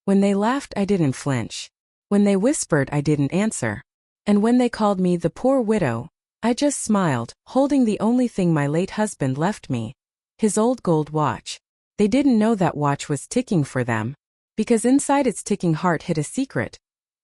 When they laughed, I didn't flinch. When they whispered, I didn't answer. And when they called me the poor widow, I just smiled, holding the only thing my late husband left me, his old gold watch. They didn't know that watch was ticking for them, because inside its ticking heart hid a secret,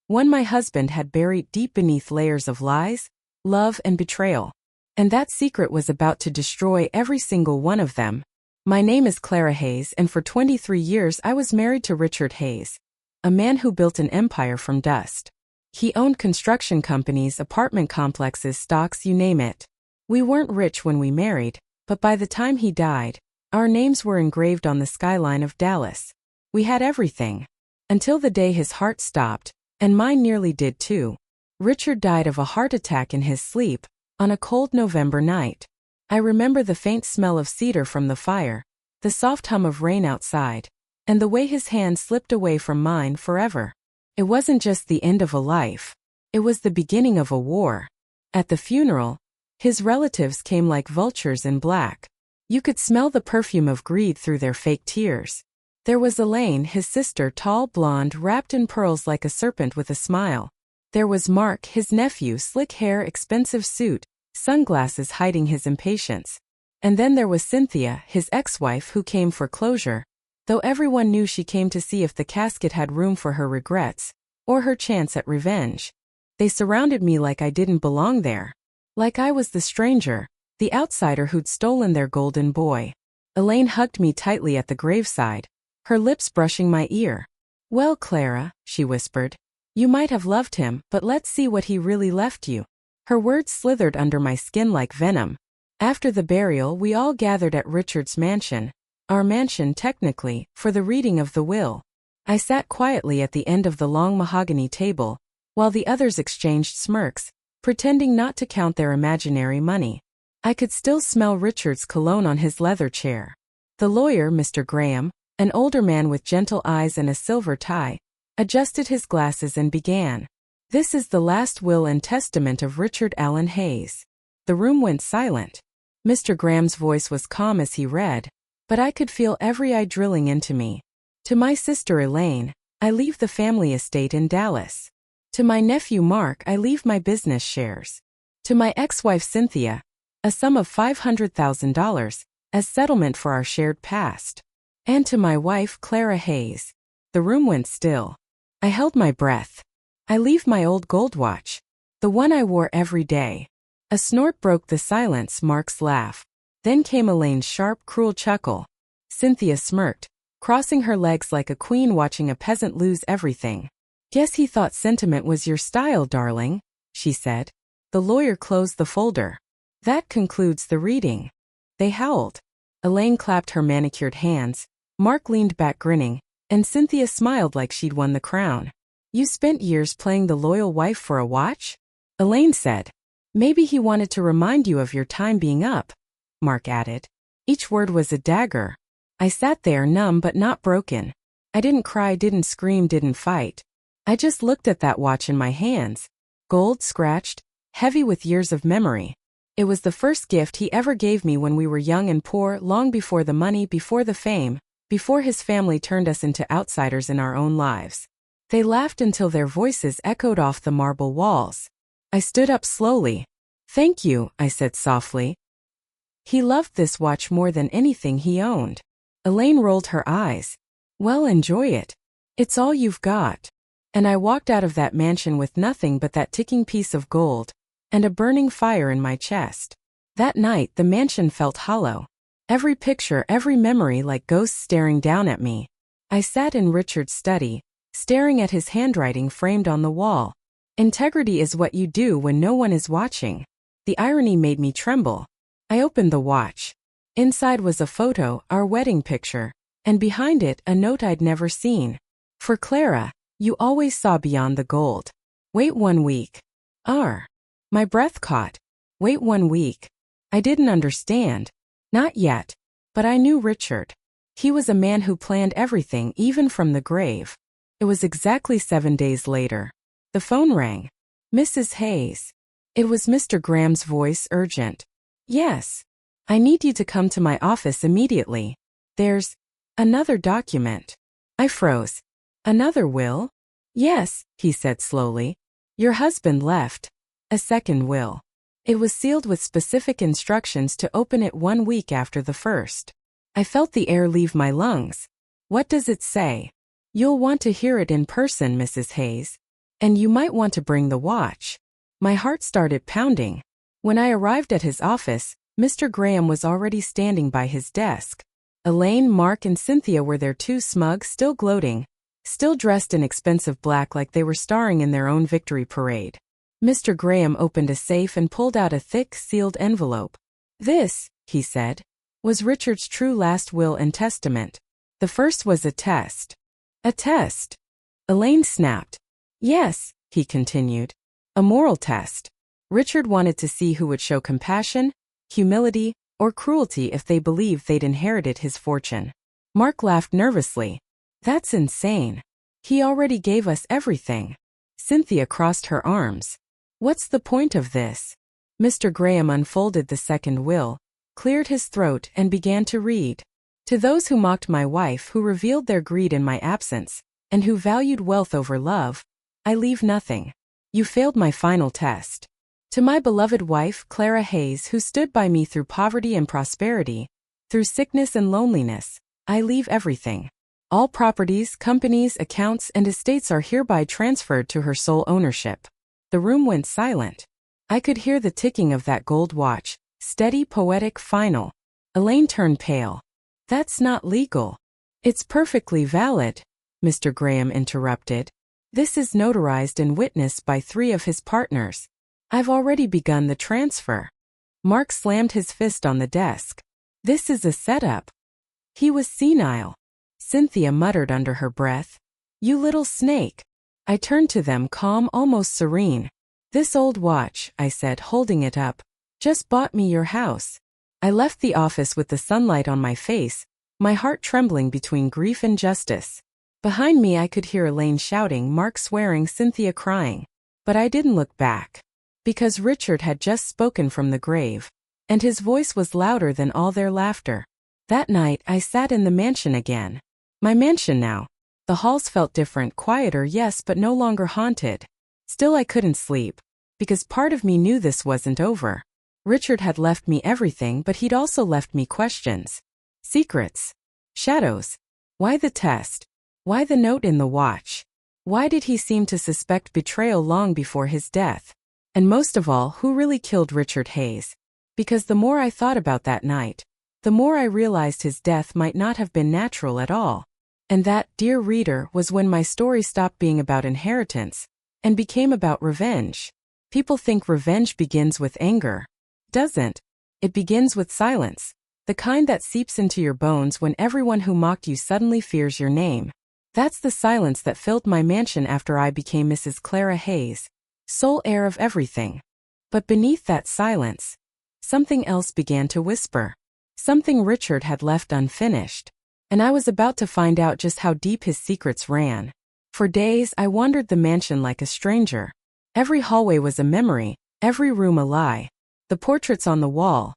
one my husband had buried deep beneath layers of lies, love, and betrayal. And that secret was about to destroy every single one of them. My name is Clara Hayes, and for 23 years I was married to Richard Hayes, a man who built an empire from dust. He owned construction companies, apartment complexes, stocks, you name it. We weren't rich when we married, but by the time he died, our names were engraved on the skyline of Dallas. We had everything. Until the day his heart stopped, and mine nearly did too. Richard died of a heart attack in his sleep, on a cold November night. I remember the faint smell of cedar from the fire, the soft hum of rain outside, and the way his hand slipped away from mine forever. It wasn't just the end of a life. It was the beginning of a war. At the funeral, his relatives came like vultures in black. You could smell the perfume of greed through their fake tears. There was Elaine, his sister, tall, blonde, wrapped in pearls like a serpent with a smile. There was Mark, his nephew, slick hair, expensive suit, sunglasses hiding his impatience. And then there was Cynthia, his ex-wife, who came for closure, though everyone knew she came to see if the casket had room for her regrets, or her chance at revenge. They surrounded me like I didn't belong there. Like I was the stranger, the outsider who'd stolen their golden boy. Elaine hugged me tightly at the graveside, her lips brushing my ear. "Well, Clara," she whispered, "you might have loved him, but let's see what he really left you." Her words slithered under my skin like venom. After the burial, we all gathered at Richard's mansion, our mansion technically, for the reading of the will. I sat quietly at the end of the long mahogany table, while the others exchanged smirks, pretending not to count their imaginary money. I could still smell Richard's cologne on his leather chair. The lawyer, Mr. Graham, an older man with gentle eyes and a silver tie, adjusted his glasses and began. "This is the last will and testament of Richard Allen Hayes." The room went silent. Mr. Graham's voice was calm as he read, but I could feel every eye drilling into me. "To my sister Elaine, I leave the family estate in Dallas. To my nephew Mark, I leave my business shares. To my ex-wife Cynthia, a sum of $500,000, as settlement for our shared past. And to my wife Clara Hayes." The room went still. I held my breath. "I leave my old gold watch, the one I wore every day." A snort broke the silence, Mark's laugh. Then came Elaine's sharp, cruel chuckle. Cynthia smirked, crossing her legs like a queen watching a peasant lose everything. "Guess he thought sentiment was your style, darling," she said. The lawyer closed the folder. "That concludes the reading." They howled. Elaine clapped her manicured hands, Mark leaned back grinning, and Cynthia smiled like she'd won the crown. "You spent years playing the loyal wife for a watch?" Elaine said. "Maybe he wanted to remind you of your time being up," Mark added. Each word was a dagger. I sat there numb but not broken. I didn't cry, didn't scream, didn't fight. I just looked at that watch in my hands. Gold, scratched, heavy with years of memory. It was the first gift he ever gave me when we were young and poor, long before the money, before the fame, before his family turned us into outsiders in our own lives. They laughed until their voices echoed off the marble walls. I stood up slowly. "Thank you," I said softly. He loved this watch more than anything he owned. Elaine rolled her eyes. "Well, enjoy it. It's all you've got." And I walked out of that mansion with nothing but that ticking piece of gold, and a burning fire in my chest. That night the mansion felt hollow. Every picture, every memory like ghosts staring down at me. I sat in Richard's study, staring at his handwriting framed on the wall. "Integrity is what you do when no one is watching." The irony made me tremble. I opened the watch. Inside was a photo, our wedding picture, and behind it a note I'd never seen. "For Clara, you always saw beyond the gold. Wait 1 week. R." My breath caught. Wait 1 week. I didn't understand. Not yet. But I knew Richard. He was a man who planned everything, even from the grave. It was exactly 7 days later. The phone rang. "Mrs. Hayes." It was Mr. Graham's voice, urgent. "Yes. I need you to come to my office immediately. There's another document." I froze. Another will? Yes, he said slowly. Your husband left. A second will. It was sealed with specific instructions to open it 1 week after the first. I felt the air leave my lungs. What does it say? You'll want to hear it in person, Mrs. Hayes. And you might want to bring the watch. My heart started pounding. When I arrived at his office, Mr. Graham was already standing by his desk. Elaine, Mark, and Cynthia were there too, smug, still gloating, still dressed in expensive black like they were starring in their own victory parade. Mr. Graham opened a safe and pulled out a thick, sealed envelope. This, he said, was Richard's true last will and testament. The first was a test. A test? Elaine snapped. Yes, he continued. A moral test. Richard wanted to see who would show compassion, humility, or cruelty if they believed they'd inherited his fortune. Mark laughed nervously. That's insane. He already gave us everything. Cynthia crossed her arms. What's the point of this? Mr. Graham unfolded the second will, cleared his throat, and began to read. To those who mocked my wife, who revealed their greed in my absence, and who valued wealth over love, I leave nothing. You failed my final test. To my beloved wife, Clara Hayes, who stood by me through poverty and prosperity, through sickness and loneliness, I leave everything. All properties, companies, accounts, and estates are hereby transferred to her sole ownership. The room went silent. I could hear the ticking of that gold watch, steady, poetic, final. Elaine turned pale. That's not legal. It's perfectly valid, Mr. Graham interrupted. This is notarized and witnessed by 3 of his partners. I've already begun the transfer. Mark slammed his fist on the desk. This is a setup. He was senile. Cynthia muttered under her breath. You little snake. I turned to them, calm, almost serene. This old watch, I said, holding it up, just bought me your house. I left the office with the sunlight on my face, my heart trembling between grief and justice. Behind me I could hear Elaine shouting, Mark swearing, Cynthia crying. But I didn't look back. Because Richard had just spoken from the grave. And his voice was louder than all their laughter. That night I sat in the mansion again. My mansion now. The halls felt different, quieter, yes, but no longer haunted. Still I couldn't sleep. Because part of me knew this wasn't over. Richard had left me everything, but he'd also left me questions. Secrets. Shadows. Why the test? Why the note in the watch? Why did he seem to suspect betrayal long before his death? And most of all, who really killed Richard Hayes? Because the more I thought about that night, the more I realized his death might not have been natural at all. And that, dear reader, was when my story stopped being about inheritance and became about revenge. People think revenge begins with anger. Doesn't. It begins with silence. The kind that seeps into your bones when everyone who mocked you suddenly fears your name. That's the silence that filled my mansion after I became Mrs. Clara Hayes, sole heir of everything. But beneath that silence, something else began to whisper. Something Richard had left unfinished. And I was about to find out just how deep his secrets ran. For days I wandered the mansion like a stranger. Every hallway was a memory, every room a lie. The portraits on the wall.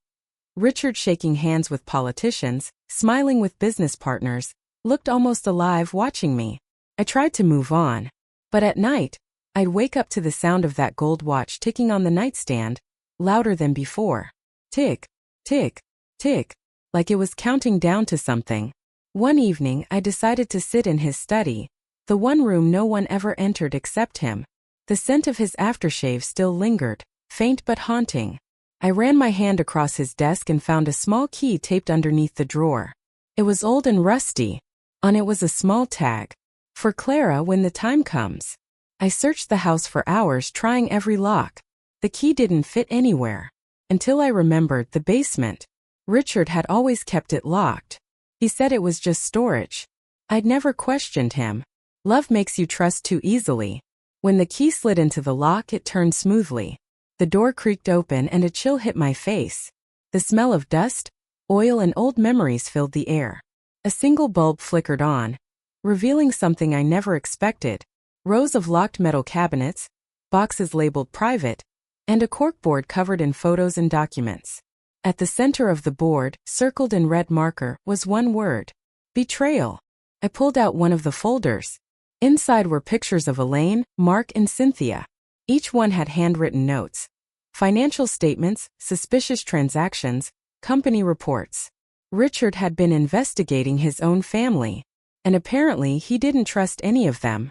Richard shaking hands with politicians, smiling with business partners, looked almost alive watching me. I tried to move on. But at night, I'd wake up to the sound of that gold watch ticking on the nightstand, louder than before. Tick, tick, tick, like it was counting down to something. One evening I decided to sit in his study, the one room no one ever entered except him. The scent of his aftershave still lingered, faint but haunting. I ran my hand across his desk and found a small key taped underneath the drawer. It was old and rusty. On it was a small tag. For Clara when the time comes. I searched the house for hours trying every lock. The key didn't fit anywhere. Until I remembered the basement. Richard had always kept it locked. He said it was just storage. I'd never questioned him. Love makes you trust too easily. When the key slid into the lock, it turned smoothly. The door creaked open and a chill hit my face. The smell of dust, oil, and old memories filled the air. A single bulb flickered on, revealing something I never expected. Rows of locked metal cabinets, boxes labeled private, and a corkboard covered in photos and documents. At the center of the board, circled in red marker, was one word. Betrayal. I pulled out one of the folders. Inside were pictures of Elaine, Mark, and Cynthia. Each one had handwritten notes. Financial statements, suspicious transactions, company reports. Richard had been investigating his own family, and apparently he didn't trust any of them.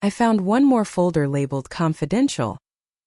I found one more folder labeled confidential.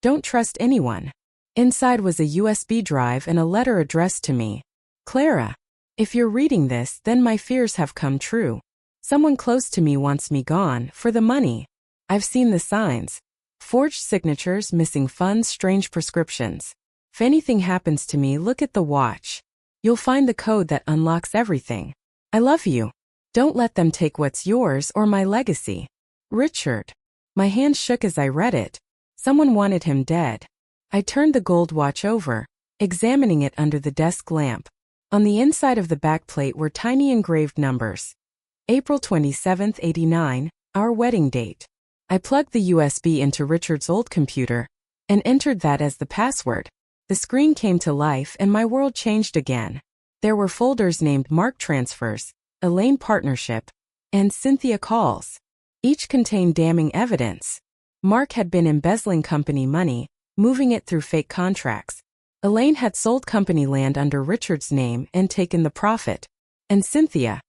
Don't trust anyone. Inside was a USB drive and a letter addressed to me. Clara, if you're reading this, then my fears have come true. Someone close to me wants me gone, for the money. I've seen the signs. Forged signatures, missing funds, strange prescriptions. If anything happens to me, look at the watch. You'll find the code that unlocks everything. I love you. Don't let them take what's yours or my legacy. Richard. My hand shook as I read it. Someone wanted him dead. I turned the gold watch over, examining it under the desk lamp. On the inside of the backplate were tiny engraved numbers. April 27, 89, our wedding date. I plugged the USB into Richard's old computer and entered that as the password. The screen came to life and my world changed again. There were folders named Mark Transfers, Elaine Partnership, and Cynthia Calls. Each contained damning evidence. Mark had been embezzling company money, moving it through fake contracts. Elaine had sold company land under Richard's name and taken the profit. And Cynthia.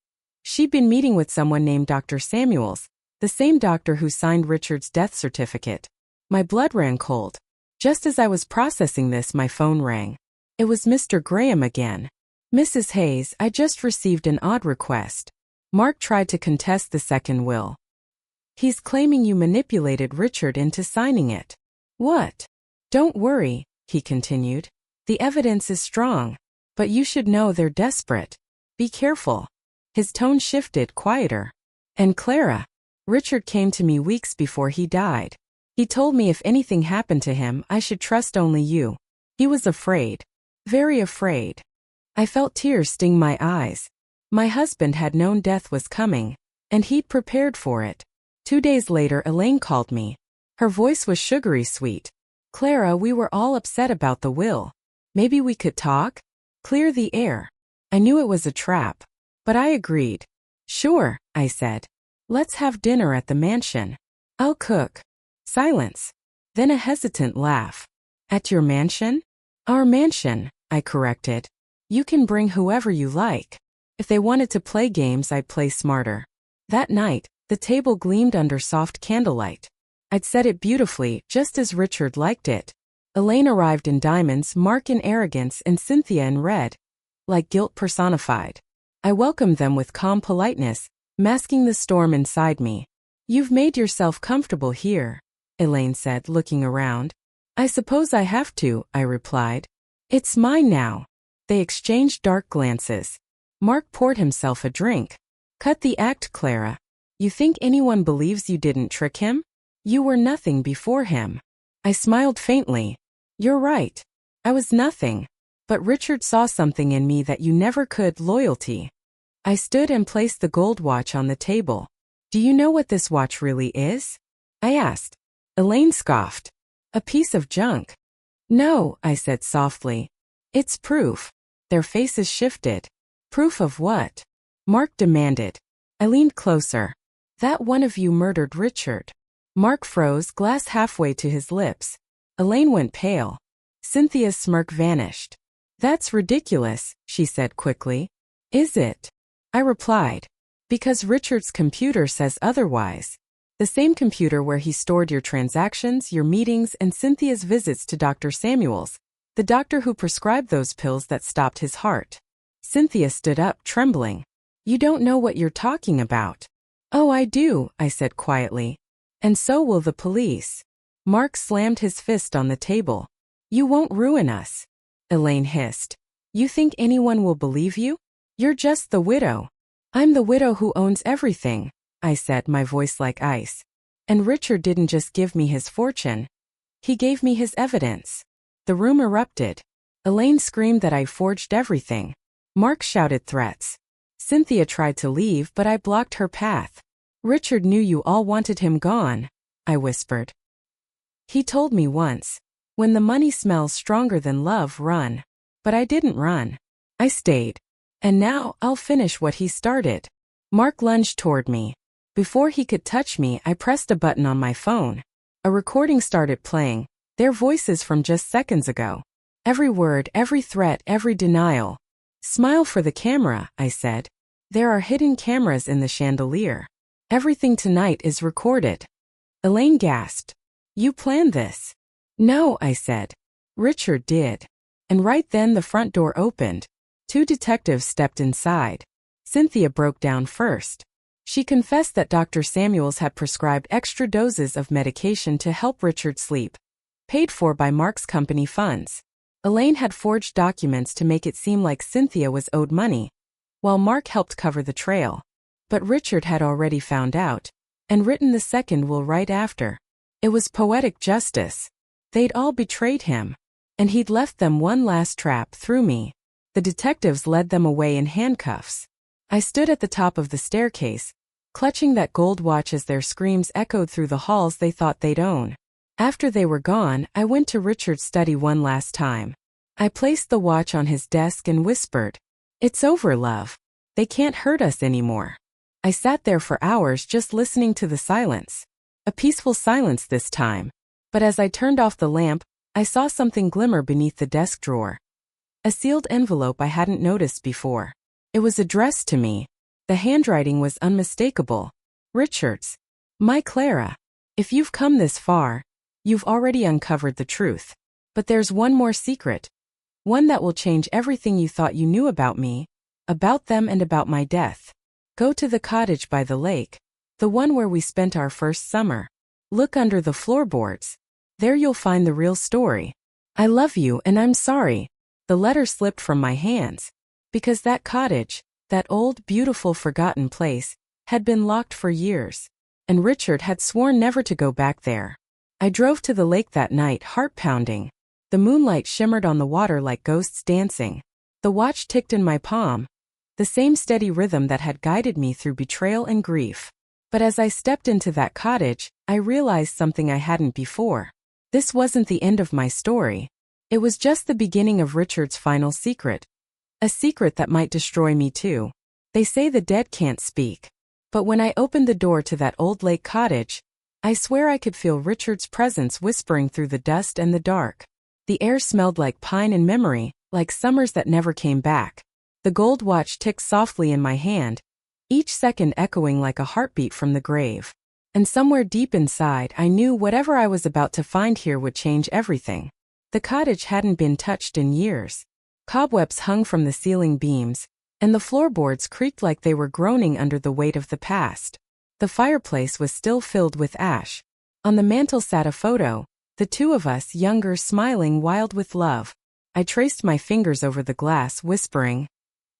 She'd been meeting with someone named Dr. Samuels, the same doctor who signed Richard's death certificate. My blood ran cold. Just as I was processing this, my phone rang. It was Mr. Graham again. Mrs. Hayes, I just received an odd request. Mark tried to contest the second will. He's claiming you manipulated Richard into signing it. What? Don't worry, he continued. The evidence is strong, but you should know they're desperate. Be careful. His tone shifted, quieter. And Clara. Richard came to me weeks before he died. He told me if anything happened to him, I should trust only you. He was afraid. Very afraid. I felt tears sting my eyes. My husband had known death was coming, and he'd prepared for it. 2 days later, Elaine called me. Her voice was sugary sweet. Clara, we were all upset about the will. Maybe we could talk? Clear the air. I knew it was a trap, but I agreed. Sure, I said. Let's have dinner at the mansion. I'll cook. Silence. Then a hesitant laugh. At your mansion? Our mansion, I corrected. You can bring whoever you like. If they wanted to play games, I'd play smarter. That night, the table gleamed under soft candlelight. I'd set it beautifully, just as Richard liked it. Elaine arrived in diamonds, Mark in arrogance, and Cynthia in red. Like guilt personified. I welcomed them with calm politeness, masking the storm inside me. You've made yourself comfortable here, Elaine said, looking around. I suppose I have to, I replied. It's mine now. They exchanged dark glances. Mark poured himself a drink. Cut the act, Clara. You think anyone believes you didn't trick him? You were nothing before him. I smiled faintly. You're right. I was nothing. But Richard saw something in me that you never could, loyalty. I stood and placed the gold watch on the table. Do you know what this watch really is? I asked. Elaine scoffed. A piece of junk. No, I said softly. It's proof. Their faces shifted. Proof of what? Mark demanded. I leaned closer. That one of you murdered Richard. Mark froze, glass halfway to his lips. Elaine went pale. Cynthia's smirk vanished. That's ridiculous, she said quickly. Is it? I replied. Because Richard's computer says otherwise. The same computer where he stored your transactions, your meetings, and Cynthia's visits to Dr. Samuels, the doctor who prescribed those pills that stopped his heart. Cynthia stood up, trembling. You don't know what you're talking about. Oh, I do, I said quietly. And so will the police. Mark slammed his fist on the table. You won't ruin us. Elaine hissed. You think anyone will believe you? You're just the widow. I'm the widow who owns everything, I said, my voice like ice. And Richard didn't just give me his fortune. He gave me his evidence. The room erupted. Elaine screamed that I forged everything. Mark shouted threats. Cynthia tried to leave, but I blocked her path. Richard knew you all wanted him gone, I whispered. He told me once, when the money smells stronger than love, run. But I didn't run. I stayed. And now I'll finish what he started. Mark lunged toward me. Before he could touch me, I pressed a button on my phone. A recording started playing, their voices from just seconds ago. Every word, every threat, every denial. Smile for the camera, I said. There are hidden cameras in the chandelier. Everything tonight is recorded. Elaine gasped. You planned this? No, I said. Richard did. And right then the front door opened. 2 detectives stepped inside. Cynthia broke down first. She confessed that Dr. Samuels had prescribed extra doses of medication to help Richard sleep, paid for by Mark's company funds. Elaine had forged documents to make it seem like Cynthia was owed money, while Mark helped cover the trail. But Richard had already found out, and written the second will right after. It was poetic justice. They'd all betrayed him, and he'd left them one last trap through me. The detectives led them away in handcuffs. I stood at the top of the staircase, clutching that gold watch as their screams echoed through the halls they thought they'd own. After they were gone, I went to Richard's study one last time. I placed the watch on his desk and whispered, "It's over, love. They can't hurt us anymore." I sat there for hours just listening to the silence. A peaceful silence this time. But as I turned off the lamp, I saw something glimmer beneath the desk drawer. A sealed envelope I hadn't noticed before. It was addressed to me. The handwriting was unmistakable. Richard's. My Clara. If you've come this far, you've already uncovered the truth. But there's one more secret. One that will change everything you thought you knew about me, about them and about my death. Go to the cottage by the lake, the one where we spent our first summer. Look under the floorboards. There you'll find the real story. I love you and I'm sorry. The letter slipped from my hands. Because that cottage, that old, beautiful, forgotten place, had been locked for years. And Richard had sworn never to go back there. I drove to the lake that night, heart pounding. The moonlight shimmered on the water like ghosts dancing. The watch ticked in my palm, the same steady rhythm that had guided me through betrayal and grief. But as I stepped into that cottage, I realized something I hadn't before. This wasn't the end of my story. It was just the beginning of Richard's final secret. A secret that might destroy me too. They say the dead can't speak. But when I opened the door to that old lake cottage, I swear I could feel Richard's presence whispering through the dust and the dark. The air smelled like pine and memory, like summers that never came back. The gold watch ticked softly in my hand, each second echoing like a heartbeat from the grave. And somewhere deep inside, I knew whatever I was about to find here would change everything. The cottage hadn't been touched in years. Cobwebs hung from the ceiling beams, and the floorboards creaked like they were groaning under the weight of the past. The fireplace was still filled with ash. On the mantel sat a photo, the two of us, younger, smiling, wild with love. I traced my fingers over the glass, whispering,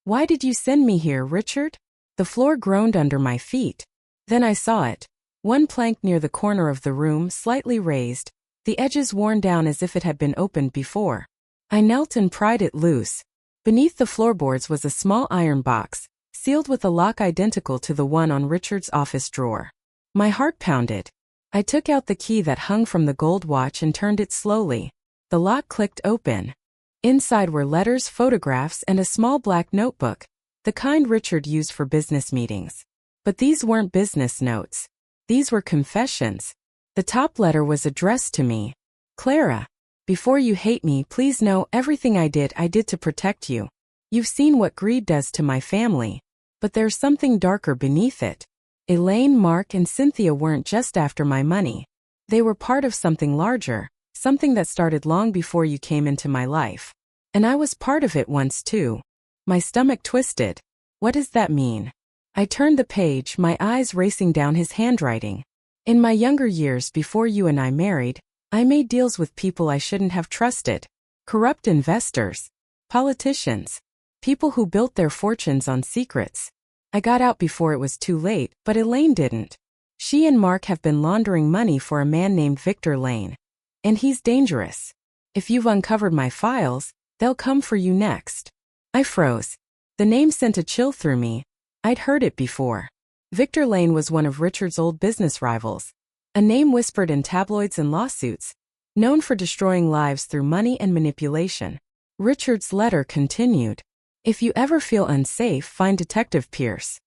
"Why did you send me here, Richard?" The floor groaned under my feet. Then I saw it. One plank near the corner of the room, slightly raised, the edges worn down as if it had been opened before. I knelt and pried it loose. Beneath the floorboards was a small iron box, sealed with a lock identical to the one on Richard's office drawer. My heart pounded. I took out the key that hung from the gold watch and turned it slowly. The lock clicked open. Inside were letters, photographs, and a small black notebook, the kind Richard used for business meetings. But these weren't business notes. These were confessions. The top letter was addressed to me. Clara, before you hate me, please know everything I did to protect you. You've seen what greed does to my family. But there's something darker beneath it. Elaine, Mark, and Cynthia weren't just after my money. They were part of something larger, something that started long before you came into my life. And I was part of it once too. My stomach twisted. What does that mean? I turned the page, my eyes racing down his handwriting. In my younger years before you and I married, I made deals with people I shouldn't have trusted. Corrupt investors. Politicians. People who built their fortunes on secrets. I got out before it was too late, but Elaine didn't. She and Mark have been laundering money for a man named Victor Lane. And he's dangerous. If you've uncovered my files, they'll come for you next. I froze. The name sent a chill through me. I'd heard it before. Victor Lane was one of Richard's old business rivals. A name whispered in tabloids and lawsuits. Known for destroying lives through money and manipulation. Richard's letter continued. If you ever feel unsafe, find Detective Pierce.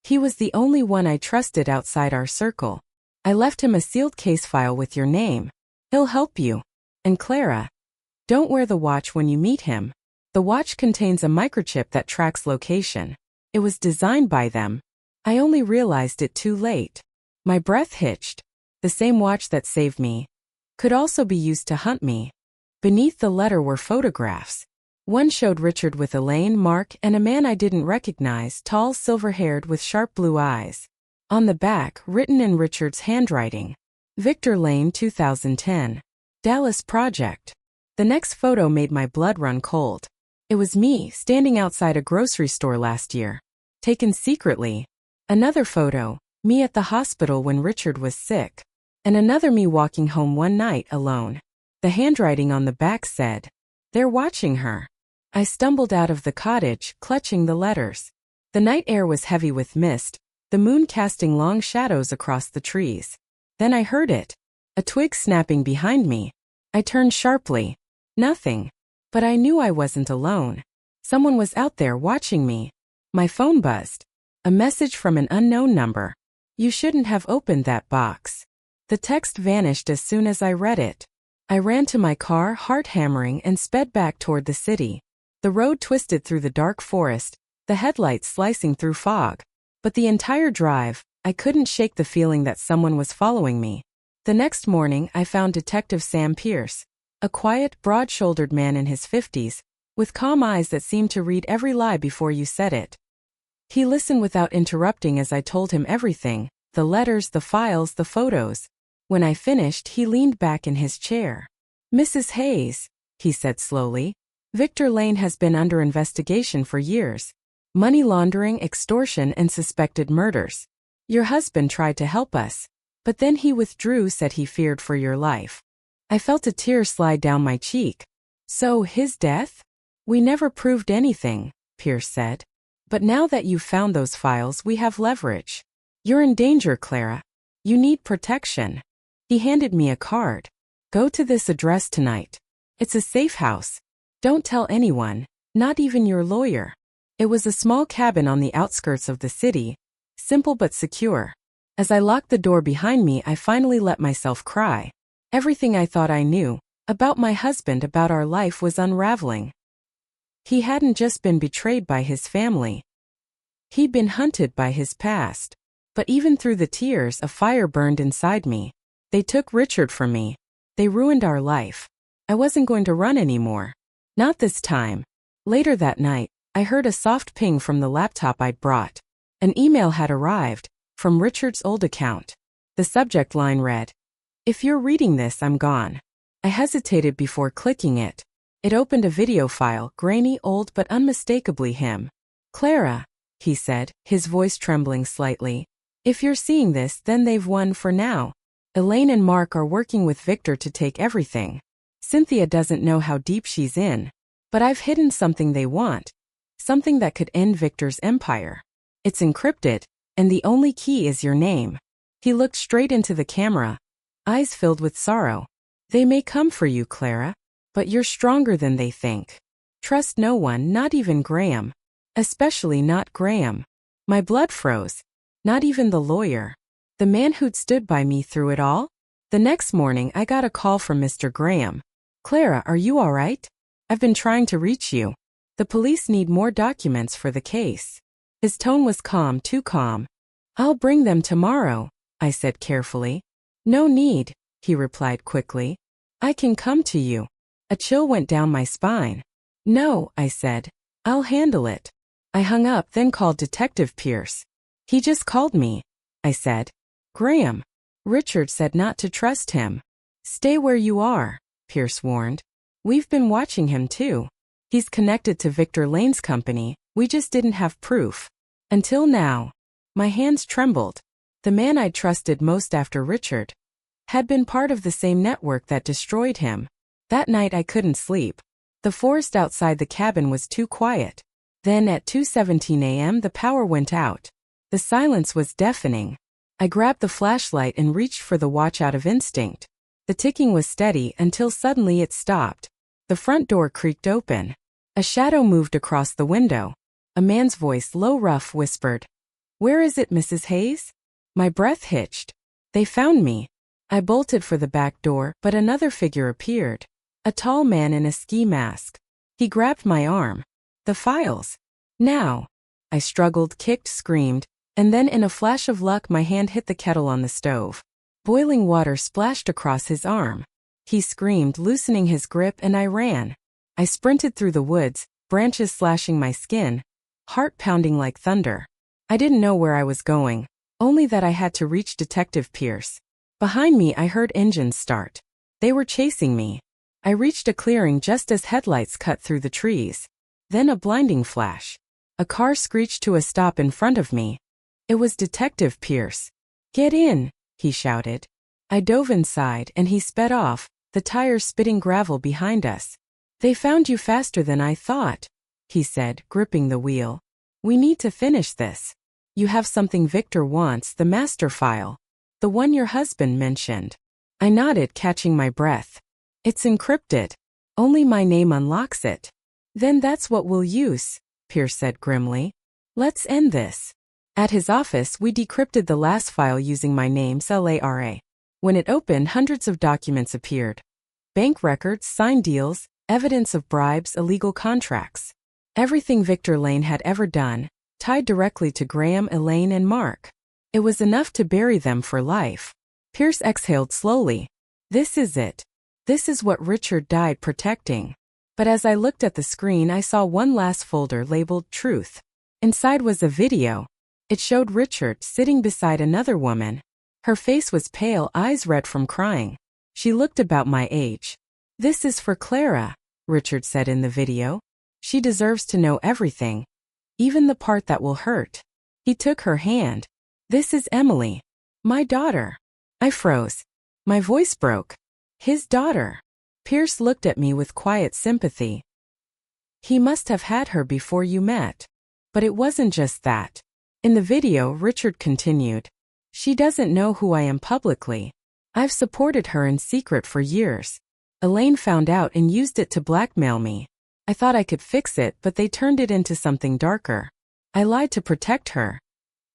He was the only one I trusted outside our circle. I left him a sealed case file with your name. He'll help you. And Clara, don't wear the watch when you meet him. The watch contains a microchip that tracks location. It was designed by them. I only realized it too late. My breath hitched. The same watch that saved me could also be used to hunt me. Beneath the letter were photographs. One showed Richard with Elaine, Mark, and a man I didn't recognize, tall, silver-haired with sharp blue eyes. On the back, written in Richard's handwriting, Victor Lane 2010. Dallas Project. The next photo made my blood run cold. It was me, standing outside a grocery store last year. Taken secretly. Another photo, me at the hospital when Richard was sick. And another me walking home one night alone. The handwriting on the back said, "They're watching her." I stumbled out of the cottage, clutching the letters. The night air was heavy with mist, the moon casting long shadows across the trees. Then I heard it. A twig snapping behind me. I turned sharply. Nothing. But I knew I wasn't alone. Someone was out there watching me. My phone buzzed. A message from an unknown number. "You shouldn't have opened that box." The text vanished as soon as I read it. I ran to my car, heart hammering, and sped back toward the city. The road twisted through the dark forest, the headlights slicing through fog. But the entire drive, I couldn't shake the feeling that someone was following me. The next morning, I found Detective Sam Pierce, a quiet, broad-shouldered man in his 50s, with calm eyes that seemed to read every lie before you said it. He listened without interrupting as I told him everything, the letters, the files, the photos. When I finished, he leaned back in his chair. "Mrs. Hayes," he said slowly, "Victor Lane has been under investigation for years. Money laundering, extortion, and suspected murders. Your husband tried to help us, but then he withdrew, said he feared for your life." I felt a tear slide down my cheek. "So, his death?" "We never proved anything," Pierce said. "But now that you've found those files, we have leverage. You're in danger, Clara. You need protection." He handed me a card. "Go to this address tonight. It's a safe house. Don't tell anyone, not even your lawyer." It was a small cabin on the outskirts of the city, simple but secure. As I locked the door behind me, I finally let myself cry. Everything I thought I knew, about my husband, about our life, was unraveling. He hadn't just been betrayed by his family. He'd been hunted by his past. But even through the tears, a fire burned inside me. They took Richard from me. They ruined our life. I wasn't going to run anymore. Not this time. Later that night, I heard a soft ping from the laptop I'd brought. An email had arrived, from Richard's old account. The subject line read, "If you're reading this, I'm gone." I hesitated before clicking it. It opened a video file, grainy, old, but unmistakably him. "Clara," he said, his voice trembling slightly. "If you're seeing this, then they've won for now. Elaine and Mark are working with Victor to take everything. Cynthia doesn't know how deep she's in. But I've hidden something they want. Something that could end Victor's empire. It's encrypted, and the only key is your name." He looked straight into the camera, eyes filled with sorrow. "They may come for you, Clara. But you're stronger than they think. Trust no one, not even Graham. Especially not Graham." My blood froze. Not even the lawyer. The man who'd stood by me through it all? The next morning, I got a call from Mr. Graham. "Clara, are you all right? I've been trying to reach you. The police need more documents for the case." His tone was calm, too calm. "I'll bring them tomorrow," I said carefully. "No need," he replied quickly. "I can come to you." A chill went down my spine. "No," I said. "I'll handle it." I hung up, then called Detective Pierce. "He just called me," I said. "Graham. Richard said not to trust him." "Stay where you are," Pierce warned. "We've been watching him too. He's connected to Victor Lane's company, we just didn't have proof. Until now." My hands trembled. The man I'd trusted most after Richard had been part of the same network that destroyed him. That night I couldn't sleep. The forest outside the cabin was too quiet. Then at 2:17 a.m. the power went out. The silence was deafening. I grabbed the flashlight and reached for the watch out of instinct. The ticking was steady until suddenly it stopped. The front door creaked open. A shadow moved across the window. A man's voice, low, rough, whispered, Where is it, Mrs. Hayes? My breath hitched. They found me. I bolted for the back door, but another figure appeared. A tall man in a ski mask. He grabbed my arm. The files. Now. I struggled, kicked, screamed, and then in a flash of luck my hand hit the kettle on the stove. Boiling water splashed across his arm. He screamed, loosening his grip, and I ran. I sprinted through the woods, branches slashing my skin, heart pounding like thunder. I didn't know where I was going, only that I had to reach Detective Pierce. Behind me I heard engines start. They were chasing me. I reached a clearing just as headlights cut through the trees. Then a blinding flash. A car screeched to a stop in front of me. It was Detective Pierce. "Get in," he shouted. I dove inside and he sped off, the tires spitting gravel behind us. "They found you faster than I thought," he said, gripping the wheel. "We need to finish this. You have something Victor wants, the master file. The one your husband mentioned." I nodded, catching my breath. "It's encrypted. Only my name unlocks it." "Then that's what we'll use," Pierce said grimly. "Let's end this." At his office, we decrypted the last file using my name's LARA. When it opened, hundreds of documents appeared. Bank records, signed deals, evidence of bribes, illegal contracts. Everything Victor Lane had ever done, tied directly to Graham, Elaine, and Mark. It was enough to bury them for life. Pierce exhaled slowly. "This is it. This is what Richard died protecting." But as I looked at the screen, I saw one last folder labeled Truth. Inside was a video. It showed Richard sitting beside another woman. Her face was pale, eyes red from crying. She looked about my age. "This is for Clara," Richard said in the video. "She deserves to know everything. Even the part that will hurt." He took her hand. "This is Emily. My daughter." I froze. My voice broke. His daughter. Pierce looked at me with quiet sympathy. "He must have had her before you met." But it wasn't just that. In the video, Richard continued. "She doesn't know who I am publicly. I've supported her in secret for years. Elaine found out and used it to blackmail me. I thought I could fix it, but they turned it into something darker. I lied to protect her.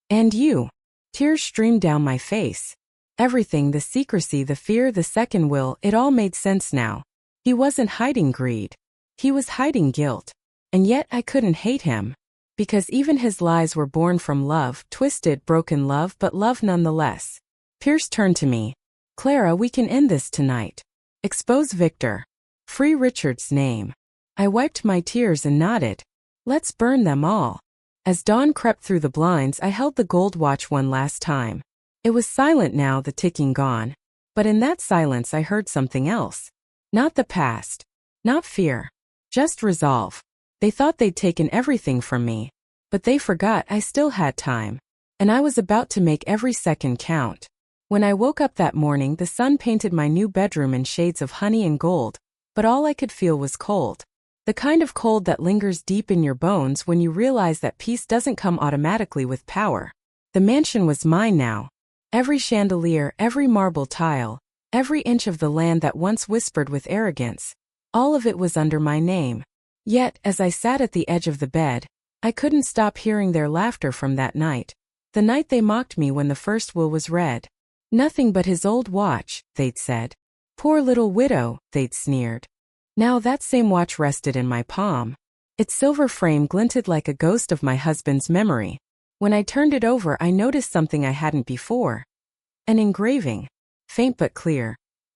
And you." Tears streamed down my face. Everything, the secrecy, the fear, the second will, it all made sense now. He wasn't hiding greed. He was hiding guilt. And yet I couldn't hate him. Because even his lies were born from love, twisted, broken love, but love nonetheless. Pierce turned to me. "Clara, we can end this tonight. Expose Victor. Free Richard's name." I wiped my tears and nodded. "Let's burn them all." As dawn crept through the blinds, I held the gold watch one last time. It was silent now, the ticking gone. But in that silence I heard something else. Not the past. Not fear. Just resolve. They thought they'd taken everything from me. But they forgot I still had time. And I was about to make every second count. When I woke up that morning, the sun painted my new bedroom in shades of honey and gold, but all I could feel was cold. The kind of cold that lingers deep in your bones when you realize that peace doesn't come automatically with power. The mansion was mine now. Every chandelier, every marble tile, every inch of the land that once whispered with arrogance, all of it was under my name. Yet, as I sat at the edge of the bed, I couldn't stop hearing their laughter from that night. The night they mocked me when the first will was read. "Nothing but his old watch," they'd said. "Poor little widow," they'd sneered. Now that same watch rested in my palm. Its silver frame glinted like a ghost of my husband's memory. When I turned it over, I noticed something I hadn't before. An engraving. Faint but clear.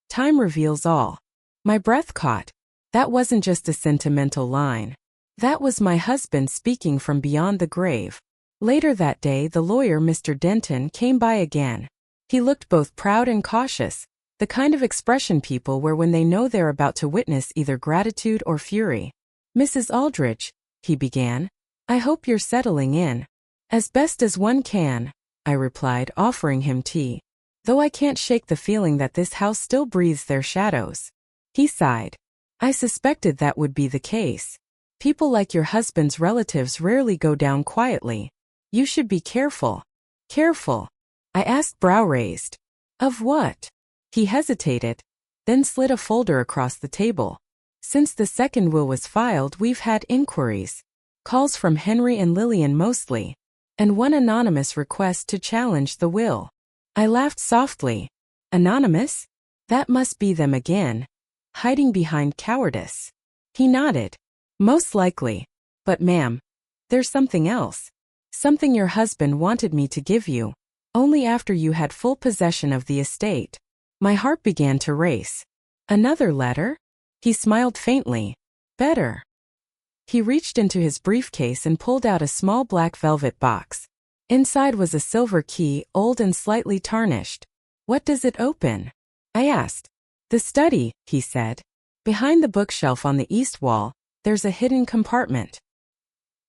"Time reveals all." My breath caught. That wasn't just a sentimental line. That was my husband speaking from beyond the grave. Later that day, the lawyer, Mr. Denton, came by again. He looked both proud and cautious, the kind of expression people wear when they know they're about to witness either gratitude or fury. "Mrs. Aldrich," he began, "I hope you're settling in." "As best as one can," I replied, offering him tea. "Though I can't shake the feeling that this house still breathes their shadows." He sighed. "I suspected that would be the case. People like your husband's relatives rarely go down quietly. You should be careful." "Careful?" I asked, brow raised. "Of what?" He hesitated, then slid a folder across the table. "Since the second will was filed, we've had inquiries. Calls from Henry and Lillian mostly. and one anonymous request to challenge the will. I laughed softly. Anonymous? That must be them again. Hiding behind cowardice. He nodded. Most likely. But ma'am, there's something else. Something your husband wanted me to give you. Only after you had full possession of the estate. My heart began to race. Another letter? He smiled faintly. Better. He reached into his briefcase and pulled out a small black velvet box. Inside was a silver key, old and slightly tarnished. What does it open? I asked. The study, he said. Behind the bookshelf on the east wall, there's a hidden compartment.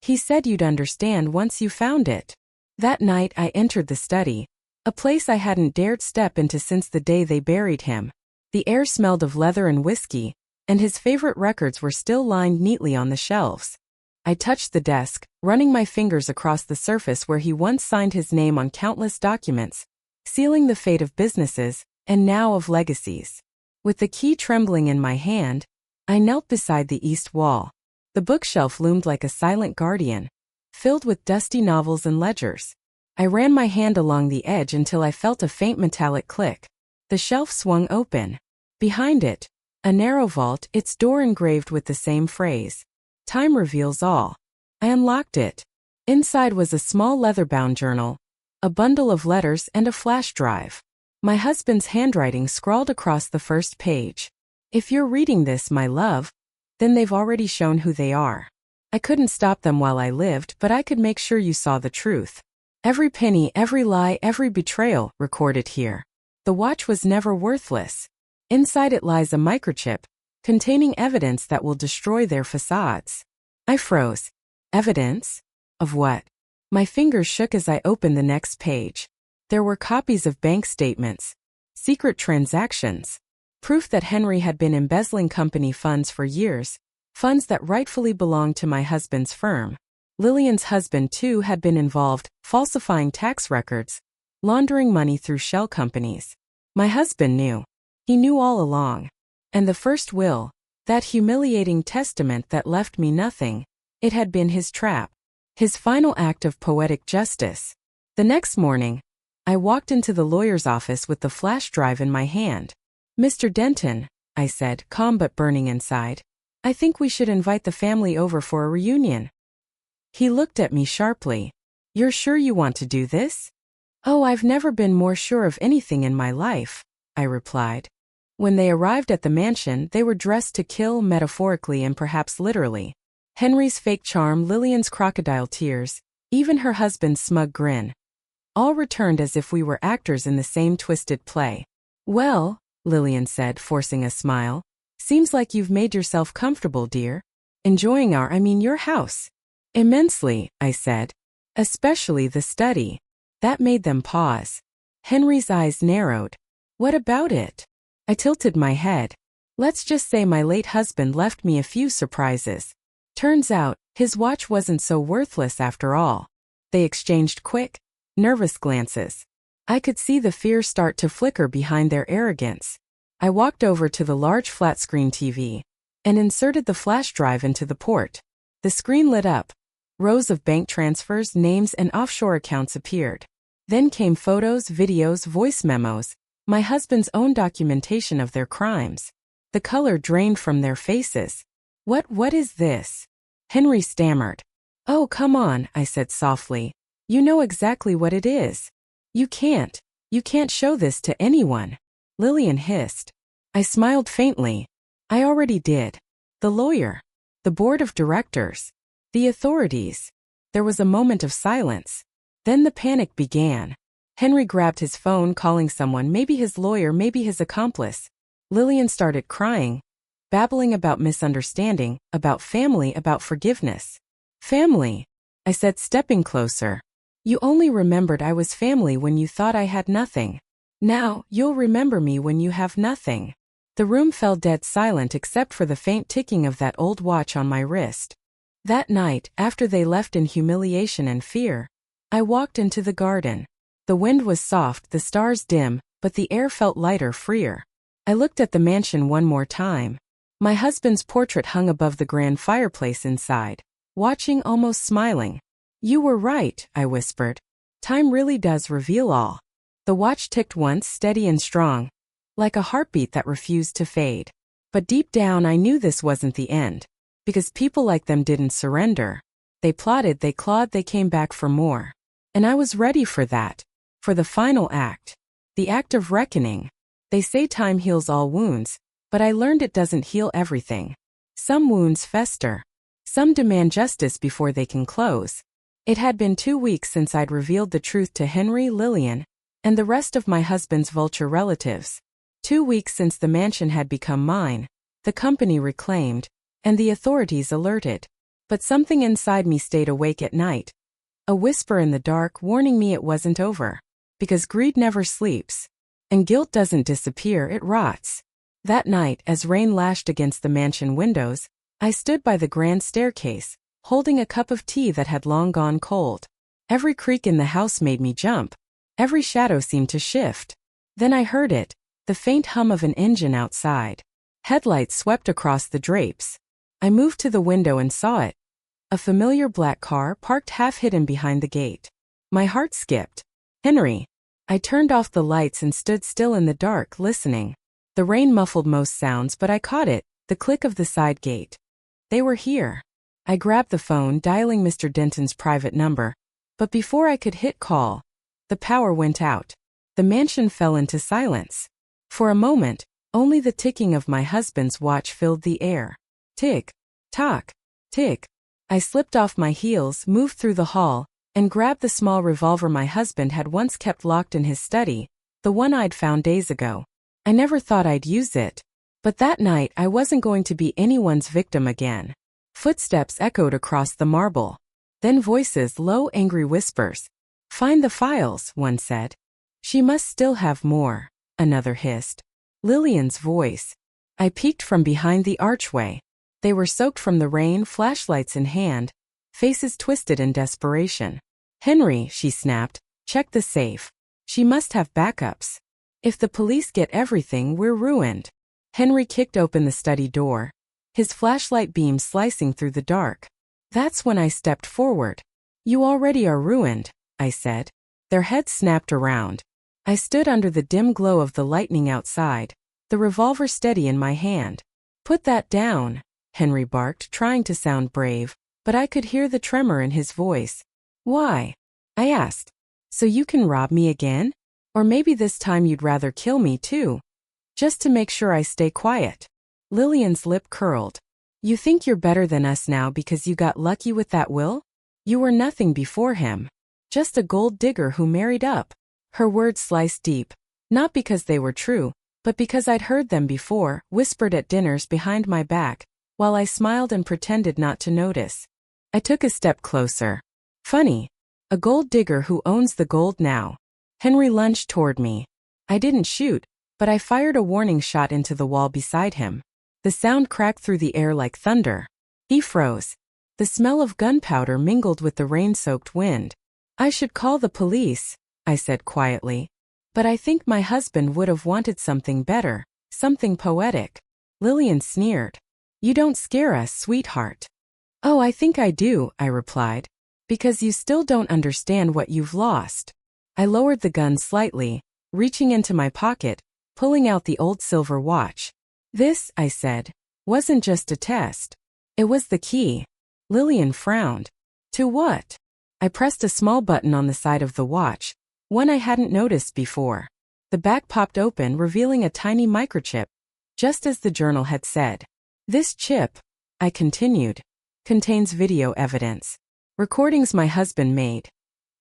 He said you'd understand once you found it. That night I entered the study, a place I hadn't dared step into since the day they buried him. The air smelled of leather and whiskey, and his favorite records were still lined neatly on the shelves. I touched the desk, running my fingers across the surface where he once signed his name on countless documents, sealing the fate of businesses, and now of legacies. With the key trembling in my hand, I knelt beside the east wall. The bookshelf loomed like a silent guardian, filled with dusty novels and ledgers. I ran my hand along the edge until I felt a faint metallic click. The shelf swung open. Behind it, a narrow vault, its door engraved with the same phrase. Time reveals all. I unlocked it. Inside was a small leather-bound journal, a bundle of letters and a flash drive. My husband's handwriting scrawled across the first page. If you're reading this, my love, then they've already shown who they are. I couldn't stop them while I lived, but I could make sure you saw the truth. Every penny, every lie, every betrayal, recorded here. The watch was never worthless. Inside it lies a microchip, containing evidence that will destroy their facades. I froze. Evidence? Of what? My fingers shook as I opened the next page. There were copies of bank statements, secret transactions, proof that Henry had been embezzling company funds for years, funds that rightfully belonged to my husband's firm. Lillian's husband, too, had been involved, falsifying tax records, laundering money through shell companies. My husband knew. He knew all along. And the first will, that humiliating testament that left me nothing, it had been his trap, his final act of poetic justice. The next morning, I walked into the lawyer's office with the flash drive in my hand. Mr. Denton, I said, calm but burning inside, I think we should invite the family over for a reunion. He looked at me sharply. You're sure you want to do this? Oh, I've never been more sure of anything in my life, I replied. When they arrived at the mansion, they were dressed to kill, metaphorically and perhaps literally. Henry's fake charm, Lillian's crocodile tears, even her husband's smug grin. All returned as if we were actors in the same twisted play. Well, Lillian said, forcing a smile, seems like you've made yourself comfortable, dear. Enjoying your house. Immensely, I said. Especially the study. That made them pause. Henry's eyes narrowed. What about it? I tilted my head. Let's just say my late husband left me a few surprises. Turns out, his watch wasn't so worthless after all. They exchanged quick, nervous glances. I could see the fear start to flicker behind their arrogance. I walked over to the large flat-screen TV and inserted the flash drive into the port. The screen lit up. Rows of bank transfers, names, and offshore accounts appeared. Then came photos, videos, voice memos, my husband's own documentation of their crimes. The color drained from their faces. What is this? Henry stammered. Oh, come on, I said softly. You know exactly what it is. You can't show this to anyone. Lillian hissed. I smiled faintly. I already did. The lawyer. The board of directors. The authorities. There was a moment of silence. Then the panic began. Henry grabbed his phone, calling someone, maybe his lawyer, maybe his accomplice. Lillian started crying, babbling about misunderstanding, about family, about forgiveness. Family, I said, stepping closer. You only remembered I was family when you thought I had nothing. Now, you'll remember me when you have nothing. The room fell dead silent except for the faint ticking of that old watch on my wrist. That night, after they left in humiliation and fear, I walked into the garden. The wind was soft, the stars dim, but the air felt lighter, freer. I looked at the mansion one more time. My husband's portrait hung above the grand fireplace inside, watching, almost smiling. You were right, I whispered. Time really does reveal all. The watch ticked once, steady and strong, like a heartbeat that refused to fade. But deep down I knew this wasn't the end. Because people like them didn't surrender. They plotted, they clawed, they came back for more. And I was ready for that. For the final act. The act of reckoning. They say time heals all wounds, but I learned it doesn't heal everything. Some wounds fester. Some demand justice before they can close. It had been 2 weeks since I'd revealed the truth to Henry, Lillian, and the rest of my husband's vulture relatives. 2 weeks since the mansion had become mine, the company reclaimed, and the authorities alerted. But something inside me stayed awake at night. A whisper in the dark warning me it wasn't over. Because greed never sleeps. And guilt doesn't disappear, it rots. That night, as rain lashed against the mansion windows, I stood by the grand staircase, holding a cup of tea that had long gone cold. Every creak in the house made me jump. Every shadow seemed to shift. Then I heard it, the faint hum of an engine outside. Headlights swept across the drapes. I moved to the window and saw it. A familiar black car parked half hidden behind the gate. My heart skipped. Henry. I turned off the lights and stood still in the dark, listening. The rain muffled most sounds, but I caught it, the click of the side gate. They were here. I grabbed the phone, dialing Mr. Denton's private number. But before I could hit call, the power went out. The mansion fell into silence. For a moment, only the ticking of my husband's watch filled the air. Tick, tock, tick. I slipped off my heels, moved through the hall, and grabbed the small revolver my husband had once kept locked in his study, the one I'd found days ago. I never thought I'd use it. But that night I wasn't going to be anyone's victim again. Footsteps echoed across the marble. Then voices, low, angry whispers. Find the files, one said. She must still have more, another hissed. Lillian's voice. I peeked from behind the archway. They were soaked from the rain, flashlights in hand, faces twisted in desperation. Henry, she snapped, check the safe. She must have backups. If the police get everything, we're ruined. Henry kicked open the study door, his flashlight beam slicing through the dark. That's when I stepped forward. You already are ruined, I said. Their heads snapped around. I stood under the dim glow of the lightning outside, the revolver steady in my hand. Put that down, Henry barked, trying to sound brave, but I could hear the tremor in his voice. Why? I asked. So you can rob me again? Or maybe this time you'd rather kill me too? Just to make sure I stay quiet. Lillian's lip curled. You think you're better than us now because you got lucky with that will? You were nothing before him. Just a gold digger who married up. Her words sliced deep. Not because they were true, but because I'd heard them before, whispered at dinners behind my back, while I smiled and pretended not to notice. I took a step closer. Funny. A gold digger who owns the gold now. Henry lunged toward me. I didn't shoot, but I fired a warning shot into the wall beside him. The sound cracked through the air like thunder. He froze. The smell of gunpowder mingled with the rain-soaked wind. I should call the police, I said quietly. But I think my husband would have wanted something better, something poetic. Lillian sneered. You don't scare us, sweetheart. Oh, I think I do, I replied. Because you still don't understand what you've lost. I lowered the gun slightly, reaching into my pocket, pulling out the old silver watch. This, I said, wasn't just a test. It was the key. Lillian frowned. To what? I pressed a small button on the side of the watch, one I hadn't noticed before. The back popped open, revealing a tiny microchip, just as the journal had said. This chip, I continued, contains video evidence. Recordings my husband made.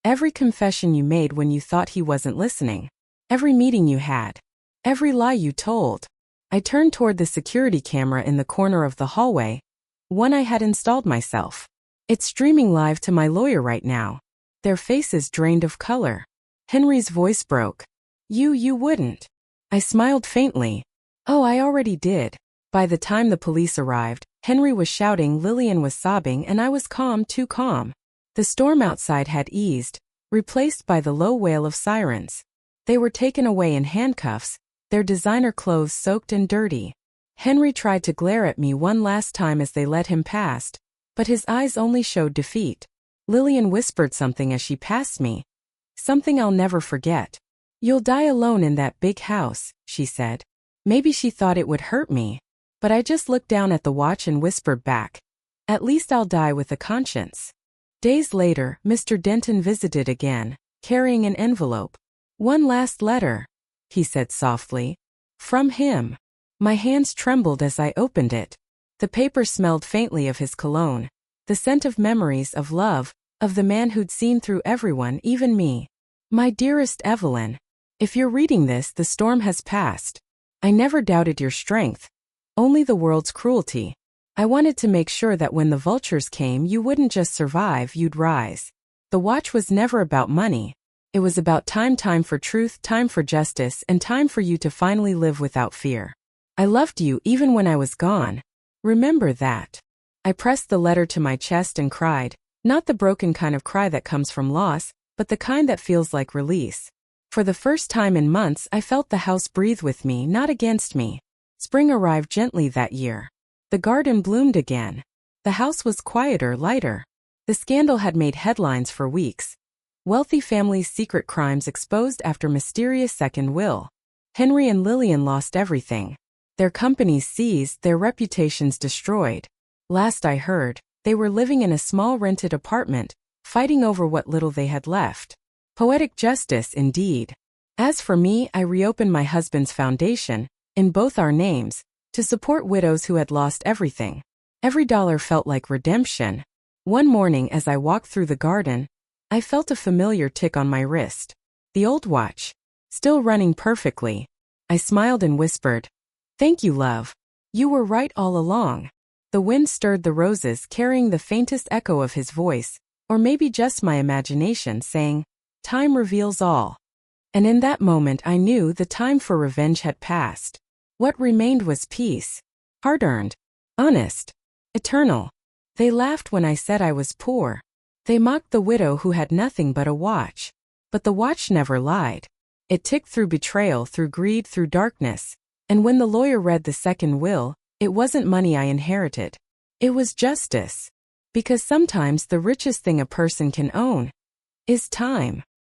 Every confession you made when you thought he wasn't listening. Every meeting you had. Every lie you told. I turned toward the security camera in the corner of the hallway, one I had installed myself. It's streaming live to my lawyer right now. Their faces drained of color. Henry's voice broke. You wouldn't. I smiled faintly. Oh, I already did. By the time the police arrived, Henry was shouting, Lillian was sobbing, and I was calm, too calm. The storm outside had eased, replaced by the low wail of sirens. They were taken away in handcuffs, their designer clothes soaked and dirty. Henry tried to glare at me one last time as they let him past, but his eyes only showed defeat. Lillian whispered something as she passed me. Something I'll never forget. You'll die alone in that big house, she said. Maybe she thought it would hurt me. But I just looked down at the watch and whispered back. At least I'll die with a conscience. Days later, Mr. Denton visited again, carrying an envelope. One last letter, he said softly. From him. My hands trembled as I opened it. The paper smelled faintly of his cologne. The scent of memories, of love, of the man who'd seen through everyone, even me. My dearest Evelyn, if you're reading this, the storm has passed. I never doubted your strength. Only the world's cruelty. I wanted to make sure that when the vultures came, you wouldn't just survive, you'd rise. The watch was never about money. It was about time for truth, time for justice, and time for you to finally live without fear. I loved you even when I was gone. Remember that. I pressed the letter to my chest and cried, not the broken kind of cry that comes from loss, but the kind that feels like release. For the first time in months, I felt the house breathe with me, not against me. Spring arrived gently that year. The garden bloomed again. The house was quieter, lighter. The scandal had made headlines for weeks. Wealthy families' secret crimes exposed after mysterious second will. Henry and Lillian lost everything. Their companies seized, their reputations destroyed. Last I heard, they were living in a small rented apartment, fighting over what little they had left. Poetic justice, indeed. As for me, I reopened my husband's foundation, in both our names, to support widows who had lost everything. Every dollar felt like redemption. One morning as I walked through the garden, I felt a familiar tick on my wrist. The old watch. Still running perfectly. I smiled and whispered, "Thank you, love. You were right all along." The wind stirred the roses, carrying the faintest echo of his voice, or maybe just my imagination, saying, "Time reveals all." And in that moment I knew the time for revenge had passed. What remained was peace. Hard-earned. Honest. Eternal. They laughed when I said I was poor. They mocked the widow who had nothing but a watch. But the watch never lied. It ticked through betrayal, through greed, through darkness. And when the lawyer read the second will, it wasn't money I inherited. It was justice. Because sometimes the richest thing a person can own is time.